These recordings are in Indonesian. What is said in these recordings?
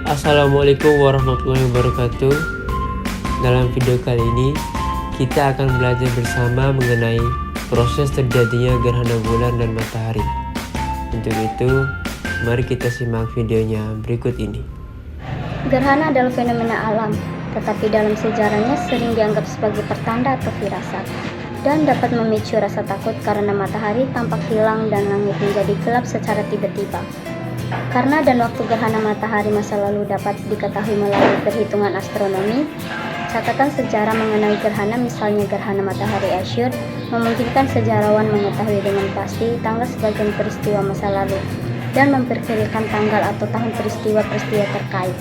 Assalamualaikum warahmatullahi wabarakatuh. Dalam video kali ini kita akan belajar bersama mengenai proses terjadinya gerhana bulan dan matahari. Untuk itu, mari kita simak videonya berikut ini. Gerhana adalah fenomena alam, tetapi dalam sejarahnya sering dianggap sebagai pertanda atau firasat, dan dapat memicu rasa takut karena matahari tampak hilang dan langit menjadi gelap secara tiba-tiba. Karena dan waktu gerhana matahari masa lalu dapat diketahui melalui perhitungan astronomi, catatan sejarah mengenai gerhana, misalnya gerhana matahari Asyur, memungkinkan sejarawan mengetahui dengan pasti tanggal sebagian peristiwa masa lalu dan memperkirakan tanggal atau tahun peristiwa-peristiwa terkait.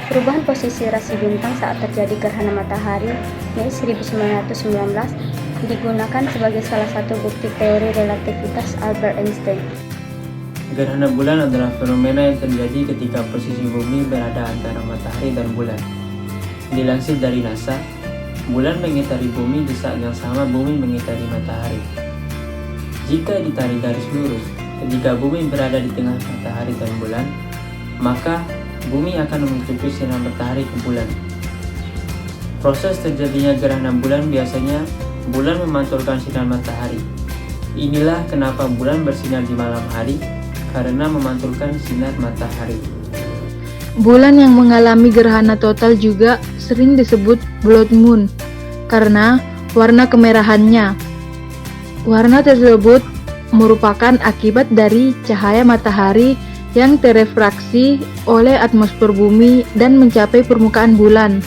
Perubahan posisi rasi bintang saat terjadi gerhana matahari, yaitu 1919, digunakan sebagai salah satu bukti teori relativitas Albert Einstein. Gerhana bulan adalah fenomena yang terjadi ketika posisi bumi berada antara matahari dan bulan. Dilansir dari NASA, bulan mengitari bumi di saat yang sama bumi mengitari matahari. Jika ditarik garis lurus, ketika bumi berada di tengah matahari dan bulan, maka bumi akan menutupi sinar matahari ke bulan. Proses terjadinya gerhana bulan biasanya bulan memantulkan sinar matahari. Inilah kenapa bulan bersinar di malam hari, karena memantulkan sinar matahari. Bulan yang mengalami gerhana total juga sering disebut blood moon karena warna kemerahannya. Warna tersebut merupakan akibat dari cahaya matahari yang terefraksi oleh atmosfer bumi dan mencapai permukaan bulan.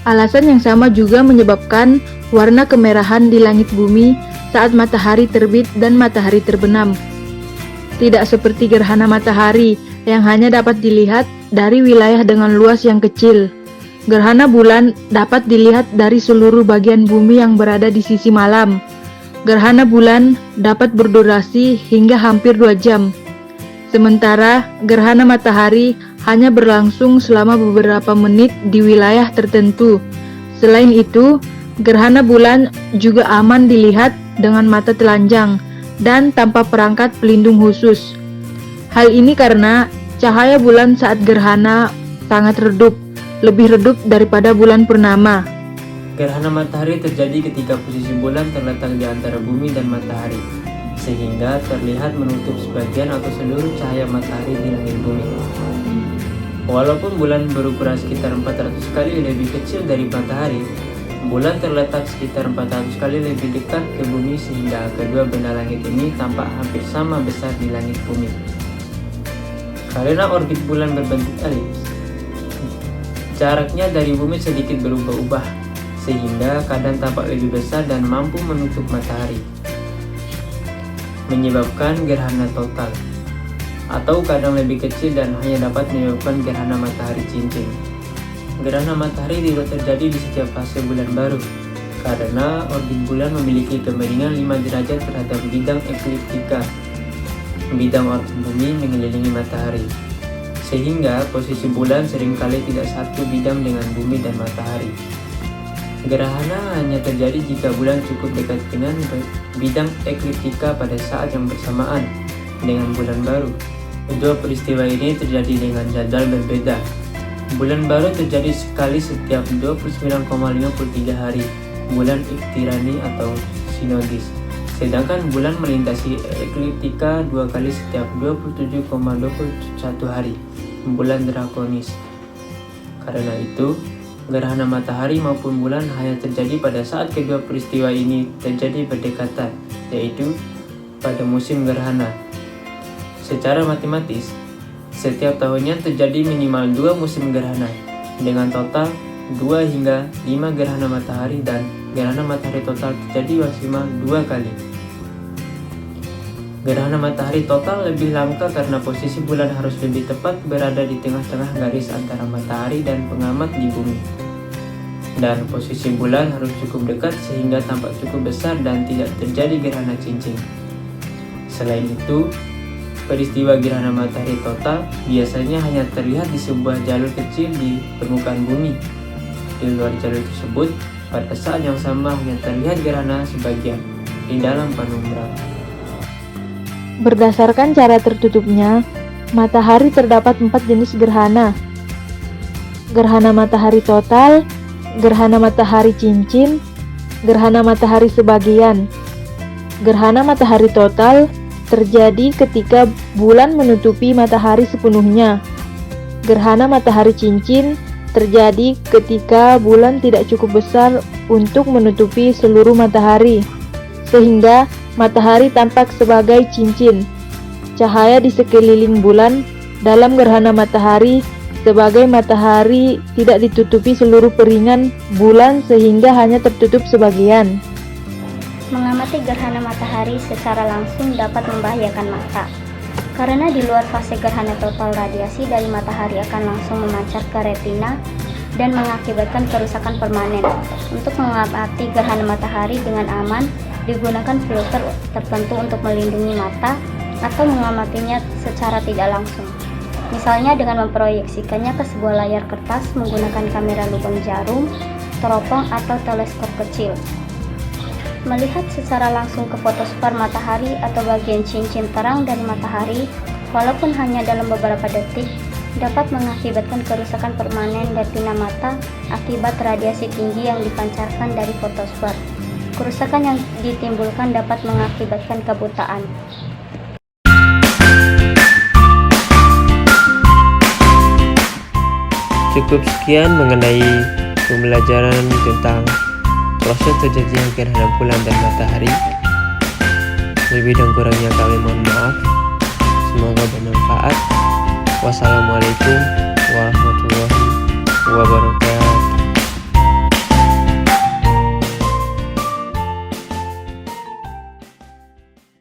Alasan yang sama juga menyebabkan warna kemerahan di langit bumi saat matahari terbit dan matahari terbenam. Tidak seperti gerhana matahari yang hanya dapat dilihat dari wilayah dengan luas yang kecil. Gerhana bulan dapat dilihat dari seluruh bagian bumi yang berada di sisi malam. Gerhana bulan dapat berdurasi hingga hampir 2 jam. Sementara gerhana matahari hanya berlangsung selama beberapa menit di wilayah tertentu. Selain itu, gerhana bulan juga aman dilihat dengan mata telanjang dan tanpa perangkat pelindung khusus. Hal ini karena cahaya bulan saat gerhana sangat redup, lebih redup daripada bulan purnama. Gerhana matahari terjadi ketika posisi bulan terletak di antara bumi dan matahari, sehingga terlihat menutup sebagian atau seluruh cahaya matahari di langit bumi. Walaupun bulan berukuran sekitar 400 kali lebih kecil dari matahari, bulan terletak sekitar 400 kali lebih dekat ke bumi sehingga kedua benda langit ini tampak hampir sama besar di langit bumi. Karena orbit bulan berbentuk elips, jaraknya dari bumi sedikit berubah-ubah, sehingga kadang tampak lebih besar dan mampu menutup matahari, menyebabkan gerhana total, atau kadang lebih kecil dan hanya dapat menyebabkan gerhana matahari cincin. Gerhana matahari tidak terjadi di setiap fase bulan baru, karena orbit bulan memiliki kemiringan 5 derajat terhadap bidang ekliptika, bidang orbit bumi mengelilingi matahari, sehingga posisi bulan seringkali tidak satu bidang dengan bumi dan matahari. Gerhana hanya terjadi jika bulan cukup dekat dengan bidang ekliptika pada saat yang bersamaan dengan bulan baru. Kedua peristiwa ini terjadi dengan jadwal berbeda. Bulan baru terjadi sekali setiap 29,53 hari, bulan iktirani atau sinodis. Sedangkan bulan melintasi ekliptika 2 kali setiap 27,21 hari, bulan drakonis. Karena itu, gerhana matahari maupun bulan hanya terjadi pada saat kedua peristiwa ini terjadi berdekatan, yaitu pada musim gerhana. Secara matematis, setiap tahunnya terjadi minimal 2 musim gerhana, dengan total 2 hingga 5 gerhana matahari, dan gerhana matahari total terjadi maksimal 2 kali. Gerhana matahari total lebih langka karena posisi bulan harus lebih tepat berada di tengah-tengah garis antara matahari dan pengamat di bumi. Dan posisi bulan harus cukup dekat sehingga tampak cukup besar dan tidak terjadi gerhana cincin. Selain itu, peristiwa gerhana matahari total biasanya hanya terlihat di sebuah jalur kecil di permukaan bumi. Di luar jalur tersebut, pada saat yang sama hanya terlihat gerhana sebagian di dalam penumbra. Berdasarkan cara tertutupnya, matahari terdapat 4 jenis gerhana, gerhana matahari total, gerhana matahari cincin, gerhana matahari sebagian. Gerhana matahari total terjadi ketika bulan menutupi matahari sepenuhnya. Gerhana matahari cincin terjadi ketika bulan tidak cukup besar untuk menutupi seluruh matahari, sehingga matahari tampak sebagai cincin. Cahaya di sekeliling bulan dalam gerhana matahari sebagai matahari tidak ditutupi seluruh piringan bulan sehingga hanya tertutup sebagian. Mengamati gerhana matahari secara langsung dapat membahayakan mata. Karena di luar fase gerhana total, radiasi dari matahari akan langsung memancar ke retina dan mengakibatkan kerusakan permanen. Untuk mengamati gerhana matahari dengan aman, digunakan filter tertentu untuk melindungi mata atau mengamatinya secara tidak langsung. Misalnya dengan memproyeksikannya ke sebuah layar kertas menggunakan kamera lubang jarum, teropong, atau teleskop kecil. Melihat secara langsung ke fotosfer matahari atau bagian cincin terang dari matahari, walaupun hanya dalam beberapa detik, dapat mengakibatkan kerusakan permanen retina mata akibat radiasi tinggi yang dipancarkan dari fotosfer. Kerusakan yang ditimbulkan dapat mengakibatkan kebutaan. Cukup sekian mengenai pembelajaran tentang proses terjadinya gerhana bulan dan matahari. Lebih dan kurangnya kami mohon maaf. Semoga bermanfaat. Wassalamualaikum